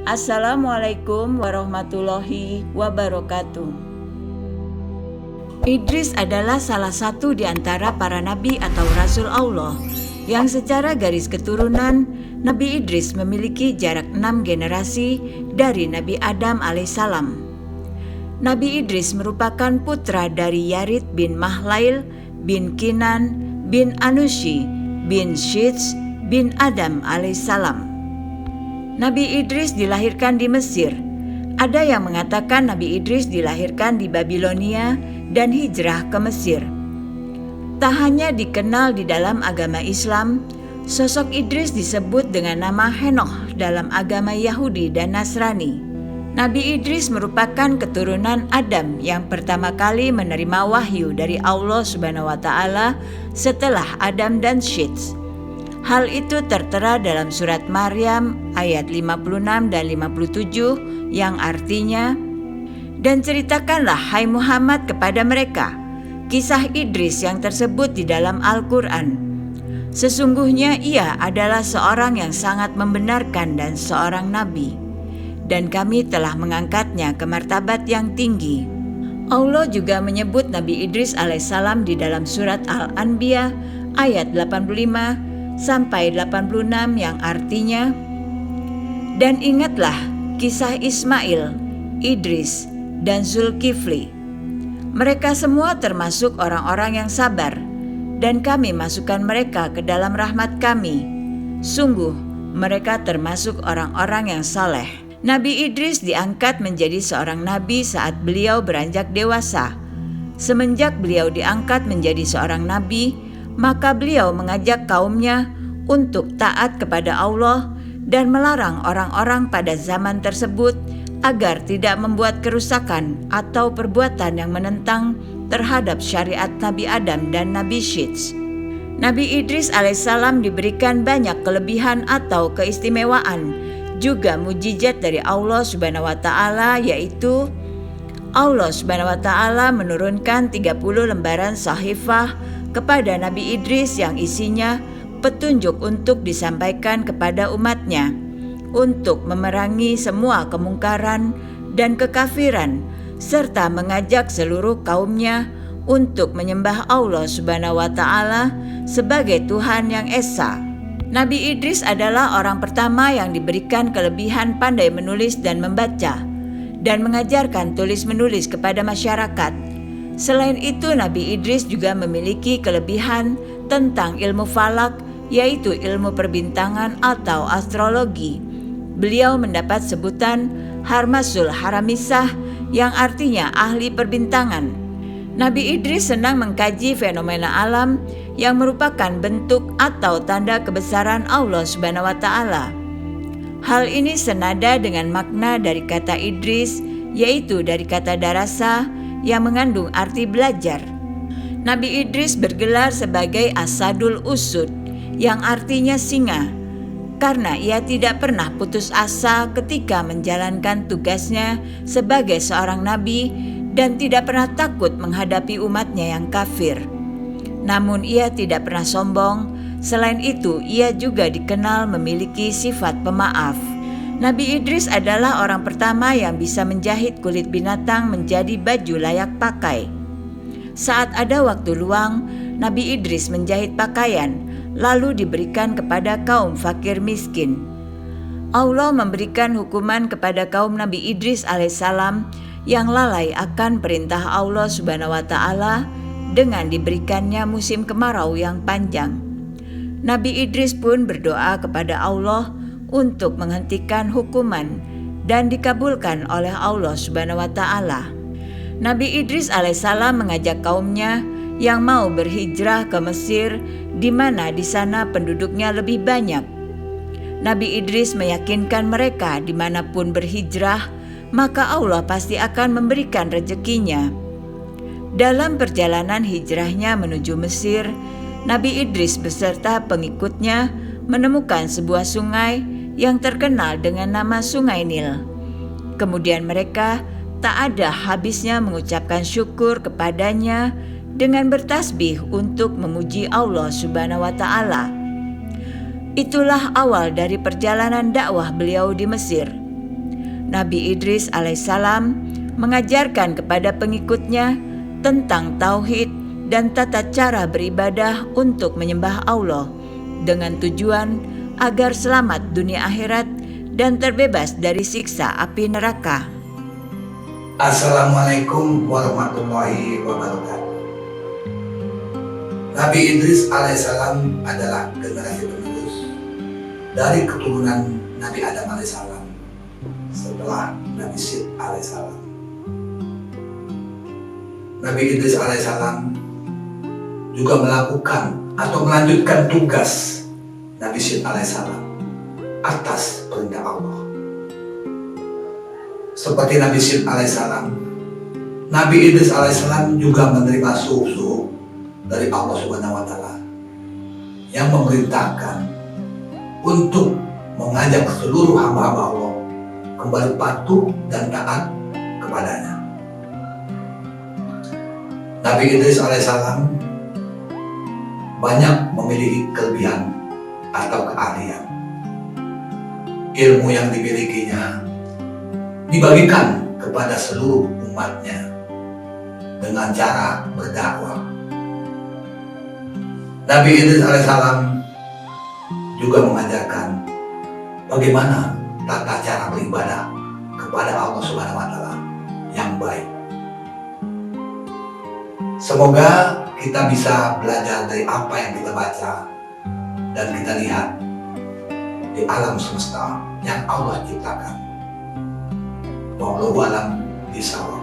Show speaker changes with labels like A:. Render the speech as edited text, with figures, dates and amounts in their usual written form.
A: Assalamualaikum warahmatullahi wabarakatuh. Idris adalah salah satu di antara para nabi atau rasul Allah yang secara garis keturunan Nabi Idris memiliki jarak 6 generasi dari Nabi Adam alaihissalam. Nabi Idris merupakan putra dari Yarid bin Mahlail bin Kinan bin Anushi bin Shits bin Adam alaihissalam. Nabi Idris dilahirkan di Mesir. Ada yang mengatakan Nabi Idris dilahirkan di Babilonia dan hijrah ke Mesir. Tak hanya dikenal di dalam agama Islam, sosok Idris disebut dengan nama Henoch dalam agama Yahudi dan Nasrani. Nabi Idris merupakan keturunan Adam yang pertama kali menerima wahyu dari Allah Subhanahu wa Ta'ala setelah Adam dan Shits. Hal itu tertera dalam surat Maryam ayat 56 dan 57 yang artinya, "Dan ceritakanlah hai Muhammad kepada mereka kisah Idris yang tersebut di dalam Al-Quran. Sesungguhnya ia adalah seorang yang sangat membenarkan dan seorang nabi, dan kami telah mengangkatnya ke martabat yang tinggi." Allah juga menyebut Nabi Idris alaihissalam di dalam surat Al-Anbiya ayat 85 sampai 86 yang artinya, "Dan ingatlah kisah Ismail, Idris, dan Zulkifli. Mereka semua termasuk orang-orang yang sabar, dan kami masukkan mereka ke dalam rahmat kami. Sungguh, mereka termasuk orang-orang yang saleh." Nabi Idris diangkat menjadi seorang nabi saat beliau beranjak dewasa. Semenjak beliau diangkat menjadi seorang nabi, maka beliau mengajak kaumnya untuk taat kepada Allah dan melarang orang-orang pada zaman tersebut agar tidak membuat kerusakan atau perbuatan yang menentang terhadap syariat Nabi Adam dan Nabi Shits. Nabi Idris alaihissalam diberikan banyak kelebihan atau keistimewaan, juga mujizat dari Allah Subhanahu wa Ta'ala, yaitu Allah Subhanahu wa Ta'ala menurunkan 30 lembaran sahifah kepada Nabi Idris yang isinya petunjuk untuk disampaikan kepada umatnya, untuk memerangi semua kemungkaran dan kekafiran, serta mengajak seluruh kaumnya untuk menyembah Allah Subhanahu wa Ta'ala sebagai Tuhan yang Esa. Nabi Idris adalah orang pertama yang diberikan kelebihan pandai menulis dan membaca, dan mengajarkan tulis-menulis kepada masyarakat. Selain itu, Nabi Idris juga memiliki kelebihan tentang ilmu falak, yaitu ilmu perbintangan atau astrologi. Beliau mendapat sebutan Harmasul Haramisah yang artinya ahli perbintangan. Nabi Idris senang mengkaji fenomena alam yang merupakan bentuk atau tanda kebesaran Allah Subhanahu wa Ta'ala. Hal ini senada dengan makna dari kata Idris, yaitu dari kata darasa yang mengandung arti belajar. Nabi Idris bergelar sebagai Asadul Usud, yang artinya singa, karena ia tidak pernah putus asa ketika menjalankan tugasnya sebagai seorang nabi dan tidak pernah takut menghadapi umatnya yang kafir. Namun ia tidak pernah sombong. Selain itu, ia juga dikenal memiliki sifat pemaaf. Nabi Idris adalah orang pertama yang bisa menjahit kulit binatang menjadi baju layak pakai. Saat ada waktu luang, Nabi Idris menjahit pakaian, lalu diberikan kepada kaum fakir miskin. Allah memberikan hukuman kepada kaum Nabi Idris alaihissalam yang lalai akan perintah Allah Subhanahu wa Ta'ala dengan diberikannya musim kemarau yang panjang. Nabi Idris pun berdoa kepada Allah untuk menghentikan hukuman dan dikabulkan oleh Allah Subhanahu wa Ta'ala. Nabi Idris alaihissalam mengajak kaumnya yang mau berhijrah ke Mesir, di mana di sana penduduknya lebih banyak. Nabi Idris meyakinkan mereka dimanapun berhijrah, maka Allah pasti akan memberikan rezekinya. Dalam perjalanan hijrahnya menuju Mesir, Nabi Idris beserta pengikutnya menemukan sebuah sungai yang terkenal dengan nama Sungai Nil. Kemudian mereka tak ada habisnya mengucapkan syukur kepadanya dengan bertasbih untuk memuji Allah Subhanahu wa Ta'ala. Itulah awal dari perjalanan dakwah beliau di Mesir. Nabi Idris alaihissalam mengajarkan kepada pengikutnya tentang tauhid dan tata cara beribadah untuk menyembah Allah dengan tujuan agar selamat dunia akhirat dan terbebas dari siksa api neraka.
B: Assalamualaikum warahmatullahi wabarakatuh. Nabi Idris alaihissalam adalah generasi penerus dari keturunan Nabi Adam alaihissalam setelah Nabi Syed alaihissalam. Nabi Idris alaihissalam juga melakukan atau melanjutkan tugas Nabi Syed alaihissalam atas perintah Allah. Seperti Nabi Syed alaihissalam, Nabi Idris alaihissalam juga menerima suruh dari Allah Subhanahu wa Ta'ala yang memerintahkan untuk mengajak seluruh hamba-hamba Allah kembali patuh dan taat kepadanya. Nabi Idris alaihissalam banyak memiliki kelebihan atau keahlian. Ilmu yang dimilikinya dibagikan kepada seluruh umatnya dengan cara berdakwah. Nabi Idris alaihissalam juga mengajarkan bagaimana tata cara beribadah kepada Allah Subhanahu wa Ta'ala yang baik. Semoga kita bisa belajar dari apa yang kita baca dan kita lihat di alam semesta yang Allah ciptakan. Wallahu a'lam bishawab.